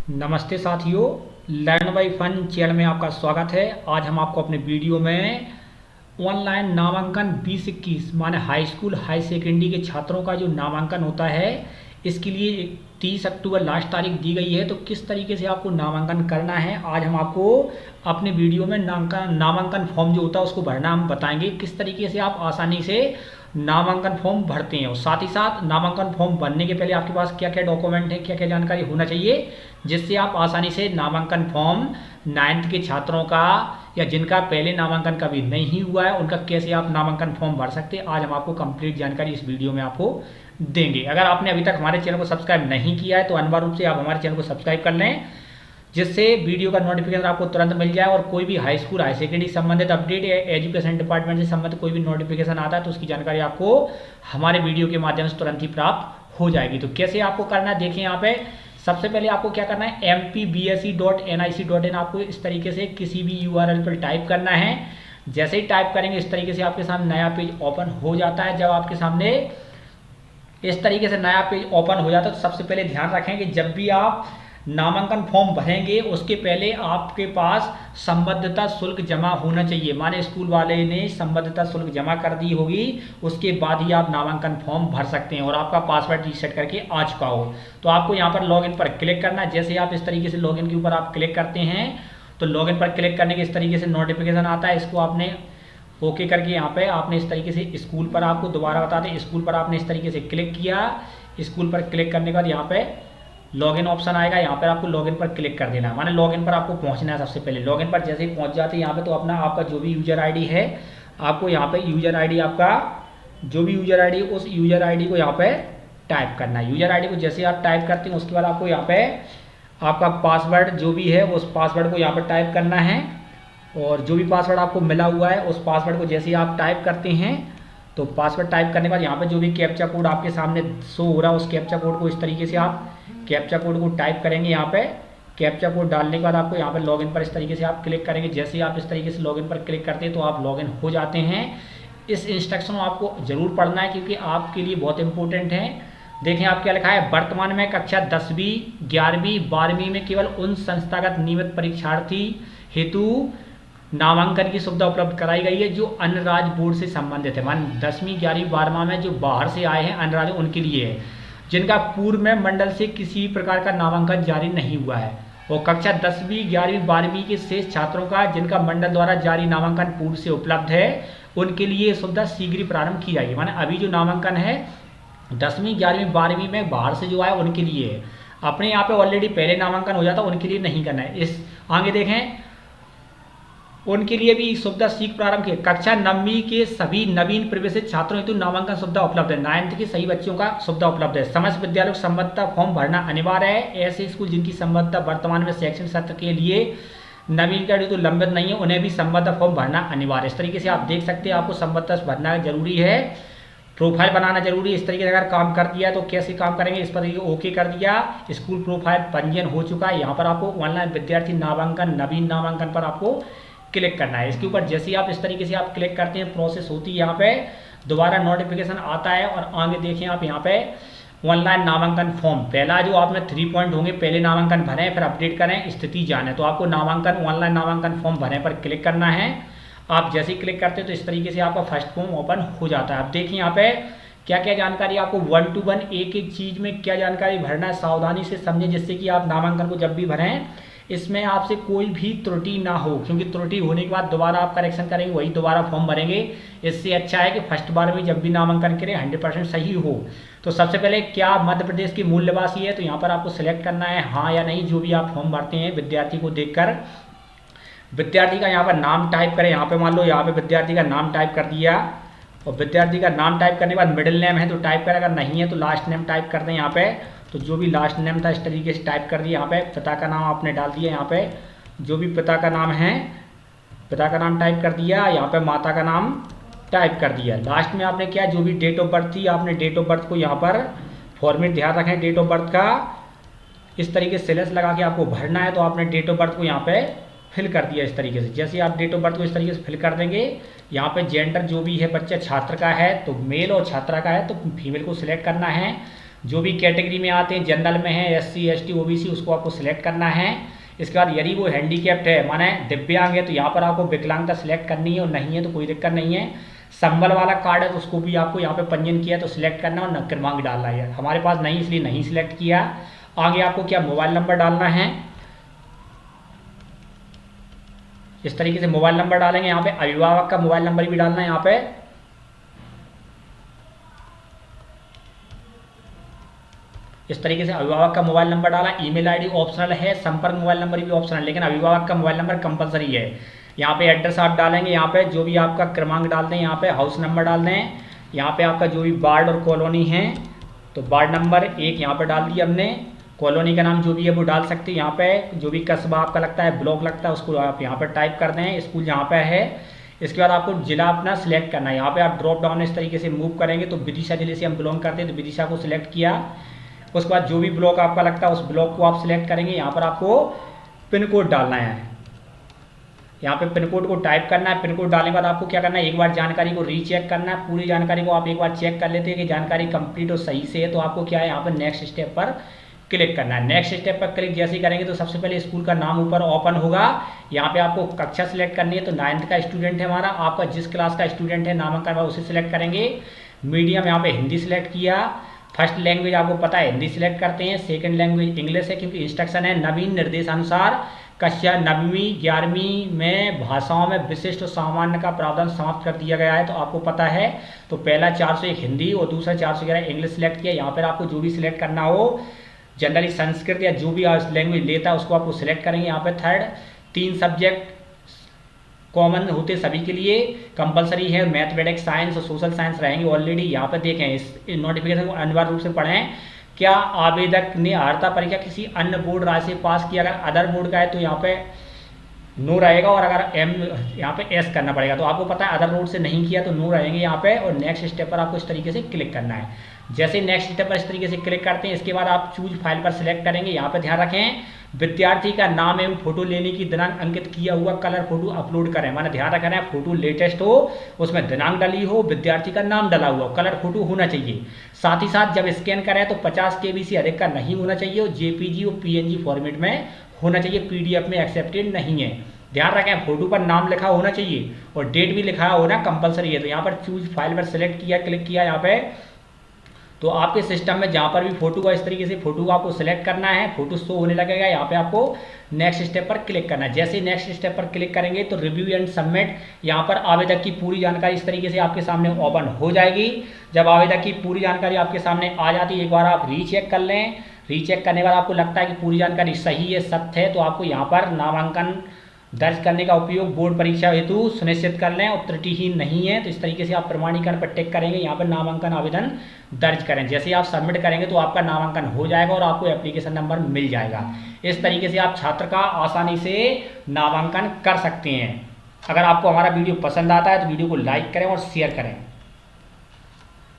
नमस्ते साथियों, learn by fun channel में आपका स्वागत है। आज हम आपको अपने वीडियो में ऑनलाइन नामांकन 2021 माने हाई स्कूल हाई सेकेंडरी के छात्रों का जो नामांकन होता है, इसके लिए 30 अक्टूबर लास्ट तारीख दी गई है। तो किस तरीके से आपको नामांकन करना है, आज हम आपको अपने वीडियो में नामांकन फॉर्म जो होता है उसको भरना हम बताएंगे। किस तरीके से आप आसानी से नामांकन फॉर्म भरते हैं और साथ ही साथ नामांकन फॉर्म भरने के पहले आपके पास क्या क्या डॉक्यूमेंट है, क्या क्या जानकारी होना चाहिए, जिससे आप आसानी से नामांकन फॉर्म 9th के छात्रों का या जिनका पहले नामांकन कभी नहीं हुआ है उनका कैसे आप नामांकन फॉर्म भर सकते हैं। आज हम आपको कंप्लीट जानकारी इस वीडियो में आपको देंगे। अगर आपने अभी तक हमारे चैनल को सब्सक्राइब नहीं किया है तो अनिवार्य रूप से आप हमारे चैनल को सब्सक्राइब कर लें, जिससे वीडियो का नोटिफिकेशन आपको तुरंत मिल जाए और कोई भी हाई स्कूल हाई सेकेंडरी संबंधित अपडेट या एजुकेशन डिपार्टमेंट से संबंधित कोई भी नोटिफिकेशन आता है तो उसकी जानकारी आपको हमारे वीडियो के माध्यम से तुरंत ही प्राप्त हो जाएगी। तो कैसे आपको करना है, देखिए यहाँ पे सबसे पहले आपको क्या करना है, mpbse.nic.in आपको इस तरीके से किसी भी URL पर टाइप करना है। जैसे ही टाइप करेंगे इस तरीके से आपके सामने नया पेज ओपन हो जाता है। जब आपके सामने इस तरीके से नया पेज ओपन हो जाता है तो सबसे पहले ध्यान रखें कि जब भी आप नामांकन फॉर्म भरेंगे उसके पहले आपके पास संबद्धता शुल्क जमा होना चाहिए। माने स्कूल वाले ने संबद्धता शुल्क जमा कर दी होगी, उसके बाद ही आप नामांकन फॉर्म भर सकते हैं और आपका पासवर्ड रीसेट करके आ चुका हो। तो आपको यहाँ पर लॉगिन पर क्लिक करना है। जैसे आप इस तरीके से लॉगिन के ऊपर आप क्लिक करते हैं तो लॉगिन पर क्लिक करने के इस तरीके से नोटिफिकेशन आता है। इसको आपने ओके करके यहाँ पे आपने इस तरीके से स्कूल पर, आपको दोबारा बता दें, स्कूल पर आपने इस तरीके से क्लिक किया। स्कूल पर क्लिक करने के बाद यहाँ पे लॉगिन ऑप्शन आएगा, यहाँ पर आपको लॉगिन पर क्लिक कर देना है। माने लॉगिन पर आपको पहुँचना है। सबसे पहले लॉगिन पर जैसे ही पहुँच जाते हैं यहाँ पे तो अपना आपका जो भी यूजर आईडी है, आपको यहाँ पे यूजर आईडी, आपका जो भी यूजर आईडी उस यूजर आईडी को यहाँ पे टाइप करना है। यूजर आईडी को जैसे आप टाइप करते हैं उसके बाद आपको यहाँ पे आपका पासवर्ड जो भी है उस पासवर्ड को यहाँ पर टाइप करना है और जो भी पासवर्ड आपको मिला हुआ है उस पासवर्ड को जैसे ही आप टाइप करते हैं तो पासवर्ड टाइप करने के बाद यहाँ पे जो भी कैप्चा कोड आपके सामने शो हो रहा है उस कैप्चा कोड को इस तरीके से आप कैप्चा कोड को टाइप करेंगे। यहाँ पे कैप्चा कोड डालने के बाद आपको यहाँ पे लॉगिन पर इस तरीके से आप क्लिक करेंगे। जैसे ही आप इस तरीके से लॉगिन पर क्लिक करते हैं तो आप लॉगिन हो जाते हैं। इस इंस्ट्रक्शन को आपको जरूर पढ़ना है क्योंकि आपके लिए बहुत इंपॉर्टेंट है। देखें आप क्या लिखा है, वर्तमान में कक्षा 10वीं 11वीं 12वीं में केवल उन संस्थागत नियमित परीक्षार्थी हेतु नामांकन की सुविधा उपलब्ध कराई गई है जो अन्य राज्य बोर्ड से संबंधित है। मान 10वीं 11वीं 12वां में जो बाहर से आए हैं अन्य राज्य, उनके लिए है जिनका पूर्व में मंडल से किसी प्रकार का नामांकन जारी नहीं हुआ है। और कक्षा 10वीं 11वीं 12वीं के शेष छात्रों का जिनका मंडल द्वारा जारी नामांकन पूर्व से उपलब्ध है उनके लिए ये सुविधा शीघ्र ही प्रारंभ की जाएगी। माने अभी जो नामांकन है 10वीं 11वीं 12वीं में बाहर से जो आए उनके लिए है। अपने यहाँ पे ऑलरेडी पहले नामांकन हो जाता उनके लिए नहीं करना है। इस आगे देखें, उनके लिए भी सुविधा शीघ्र प्रारंभ की। कक्षा 9वीं के सभी नवीन प्रवेशित छात्रों हेतु नामांकन सुविधा उपलब्ध है। 9th के सही बच्चों का सुविधा उपलब्ध है। समस्त विद्यालयों को संबद्धता फॉर्म भरना अनिवार्य है। ऐसे स्कूल जिनकी संबद्धता वर्तमान में शैक्षणिक सत्र के लिए नवीनीकरण हेतु लंबित नहीं है उन्हें भी संबद्धता फॉर्म भरना अनिवार्य है। इस तरीके से आप देख सकते हैं आपको संबद्धता भरना जरूरी है, प्रोफाइल बनाना जरूरी है। इस तरीके से अगर काम कर दिया तो कैसे काम करेंगे, इस पर ओके कर दिया, स्कूल प्रोफाइल पंजीयन हो चुका है। यहाँ पर आपको ऑनलाइन विद्यार्थी नामांकन नवीन नामांकन पर आपको क्लिक करना है। इसके ऊपर जैसे ही आप इस तरीके से आप क्लिक करते हैं प्रोसेस होती है, यहाँ पे दोबारा नोटिफिकेशन आता है और आगे देखें आप यहाँ पे ऑनलाइन नामांकन फॉर्म पहला जो आप में 3 पॉइंट होंगे, पहले नामांकन भरें फिर अपडेट करें स्थिति जाने। तो आपको नामांकन ऑनलाइन नामांकन फॉर्म भरें पर क्लिक करना है। आप जैसे ही क्लिक करते हैं तो इस तरीके से आपका फर्स्ट फॉर्म ओपन हो जाता है। आप देखिए यहाँ पे क्या क्या जानकारी आपको 1 to 1 एक एक चीज में क्या जानकारी भरना है, सावधानी से समझें जिससे कि आप नामांकन को जब भी भरें इसमें आपसे कोई भी त्रुटि ना हो, क्योंकि त्रुटि होने के बाद दोबारा आप करेक्शन करेंगे वही दोबारा फॉर्म भरेंगे। इससे अच्छा है कि फर्स्ट बार में जब भी नामांकन करें 100% सही हो। तो सबसे पहले क्या मध्य प्रदेश की मूल निवासी है, तो यहाँ पर आपको सिलेक्ट करना है हाँ या नहीं। जो भी आप फॉर्म भरते हैं विद्यार्थी को देखकर विद्यार्थी का यहाँ पर नाम टाइप करें। यहाँ पे मान लो यहाँ पे विद्यार्थी का नाम टाइप कर दिया और विद्यार्थी का नाम टाइप करने के बाद मिडिल नेम है तो टाइप करें, अगर नहीं है तो लास्ट नेम टाइप कर दें। यहाँ पे तो जो भी लास्ट नेम था इस तरीके से टाइप कर दिया। यहाँ पे पिता का नाम आपने डाल दिया, यहाँ पे जो भी पिता का नाम है पिता का नाम टाइप कर दिया। यहाँ पे माता का नाम टाइप कर दिया। लास्ट में आपने क्या, जो भी डेट ऑफ बर्थ थी आपने डेट ऑफ बर्थ को यहाँ पर फॉर्मेट ध्यान रखें, डेट ऑफ बर्थ का इस तरीके से स्लैश लगा के आपको भरना है। तो आपने डेट ऑफ बर्थ को यहाँ पे फिल कर दिया इस तरीके से। जैसे आप डेट ऑफ बर्थ को इस तरीके से फिल कर देंगे, यहाँ पे जेंडर जो भी है बच्चा छात्र का है तो मेल और छात्रा का है तो फीमेल को सिलेक्ट करना है। जो भी कैटेगरी में आते हैं, जनरल में है, SC ST OBC, उसको आपको सिलेक्ट करना है। इसके बाद यदि वो हैंडीकैप्ड है माने दिव्यांग है तो यहाँ पर आपको विकलांगता सिलेक्ट करनी है, और नहीं है तो कोई दिक्कत नहीं है। संबल वाला कार्ड है तो उसको भी आपको यहाँ पे पंजीयन किया तो सिलेक्ट करना है और क्रमांक डालना है। हमारे पास नहीं इसलिए नहीं सिलेक्ट किया। आगे आपको क्या मोबाइल नंबर डालना है, इस तरीके से मोबाइल नंबर डालेंगे। यहाँ पे अभिभावक का मोबाइल नंबर भी डालना है। यहाँ पे इस तरीके से अभिभावक का मोबाइल नंबर डाला। ईमेल आईडी ऑप्शनल है, संपर्क मोबाइल नंबर भी ऑप्शनल है, लेकिन अभिभावक का मोबाइल नंबर कंपलसरी है। यहाँ पे एड्रेस आप डालेंगे, यहाँ पे जो भी आपका क्रमांक डालते हैं, यहाँ पे हाउस नंबर डाल दें। यहाँ पे आपका जो भी वार्ड और कॉलोनी है तो वार्ड नंबर 1 यहाँ पे डाल दिया हमने। कॉलोनी का नाम जो भी है वो डाल सकते हैं। यहाँ पे जो भी कस्बा आपका लगता है, ब्लॉक लगता है, उसको आप यहाँ पर टाइप कर दें। स्कूल यहाँ पे है। इसके बाद आपको जिला अपना सिलेक्ट करना है। यहाँ पे आप ड्रॉप डाउन इस तरीके से मूव करेंगे तो विदिशा जिले से हम बिलोंग करते हैं तो विदिशा को सिलेक्ट किया। उसके बाद जो भी ब्लॉक आपका लगता है उस ब्लॉक को आप सिलेक्ट करेंगे। यहाँ पर आपको पिन कोड डालना है। यहाँ पे पिन कोड को टाइप करना है। पिन कोड डालने के बाद आपको क्या करना है, एक बार जानकारी को रीचेक करना है। पूरी जानकारी को आप एक बार चेक कर लेते हैं कि जानकारी कंप्लीट और सही से है, तो आपको क्या है यहाँ पर नेक्स्ट स्टेप पर क्लिक करना है। नेक्स्ट स्टेप पर क्लिक जैसे ही करेंगे तो सबसे पहले स्कूल का नाम ऊपर ओपन होगा। यहाँ पे आपको कक्षा सिलेक्ट करनी है तो 9th का स्टूडेंट है हमारा। आपका जिस क्लास का स्टूडेंट है नामांकन में उसे सिलेक्ट करेंगे। मीडियम यहाँ पे हिंदी सिलेक्ट किया। फर्स्ट लैंग्वेज आपको पता है हिंदी सिलेक्ट करते हैं। सेकंड लैंग्वेज इंग्लिश है क्योंकि इंस्ट्रक्शन है नवीन निर्देशानुसार कक्षा 9वीं 11वीं में भाषाओं में विशिष्ट और सामान्य का प्रावधान समाप्त कर दिया गया है, तो आपको पता है। तो पहला 401 हिंदी और दूसरा 411 इंग्लिश सिलेक्ट किया। यहाँ पर आपको जो भी सिलेक्ट करना हो, जनरली संस्कृत या जो भी लैंग्वेज लेता है उसको आपको सिलेक्ट करेंगे। यहाँ पे थर्ड 3 सब्जेक्ट कॉमन होते सभी के लिए, कंपलसरी है। मैथमेटिक्स, साइंस और सोशल साइंस रहेंगे ऑलरेडी। यहाँ पे देखें इस नोटिफिकेशन को अनिवार्य रूप से पढ़ें। क्या आवेदक ने अर्हता परीक्षा किसी अन्य बोर्ड राज्य से पास किया? अगर अदर बोर्ड का है तो यहाँ पे नो रहेगा, और अगर यहाँ पे एस करना पड़ेगा। तो आपको पता है अदर बोर्ड से नहीं किया तो नो रहेंगे यहाँ पे। और नेक्स्ट स्टेप पर आपको इस तरीके से क्लिक करना है। जैसे नेक्स्ट स्टेप पर इस तरीके से क्लिक करते हैं, इसके बाद आप चूज फाइल पर सिलेक्ट करेंगे। यहाँ पे ध्यान रखें विद्यार्थी का नाम एवं फोटो लेने की दिनांक अंकित किया हुआ कलर फोटो अपलोड करें। माने ध्यान रखना है फोटो लेटेस्ट हो, उसमें दिनांक डली हो, विद्यार्थी का नाम डला हुआ, कलर फोटो होना चाहिए। साथ ही साथ जब स्कैन करें तो 50 KB से अधिक का नहीं होना चाहिए और JPG और PNG फॉर्मेट में होना चाहिए, PDF में एक्सेप्टेड नहीं है। ध्यान रखें फोटो पर नाम लिखा होना चाहिए और डेट भी लिखा होना कंपलसरी है। तो यहाँ पर चूज फाइल पर सिलेक्ट किया, क्लिक किया यहाँ पे, तो आपके सिस्टम में जहाँ पर भी फोटो का इस तरीके से फोटो को आपको सिलेक्ट करना है, फोटो शो होने लगेगा। यहाँ पे आपको नेक्स्ट स्टेप पर क्लिक करना है। जैसे नेक्स्ट स्टेप पर क्लिक करेंगे तो रिव्यू एंड सबमिट, यहाँ पर आवेदक की पूरी जानकारी इस तरीके से आपके सामने ओपन हो जाएगी। जब आवेदक की पूरी जानकारी आपके सामने आ जाती है, एक बार आप रीचेक कर लें। रीचेक करने के बाद आपको लगता है कि पूरी जानकारी सही है, सत्य है, तो आपको यहाँ पर नामांकन दर्ज करने का उपयोग बोर्ड परीक्षा हेतु सुनिश्चित कर लें और त्रुटिहीन नहीं है। तो इस तरीके से आप प्रमाणीकरण पर टिक करेंगे, यहाँ पर नामांकन आवेदन दर्ज करें। जैसे ही आप सबमिट करेंगे तो आपका नामांकन हो जाएगा और आपको एप्लीकेशन नंबर मिल जाएगा। इस तरीके से आप छात्र का आसानी से नामांकन कर सकते हैं। अगर आपको हमारा वीडियो पसंद आता है तो वीडियो को लाइक करें और शेयर करें।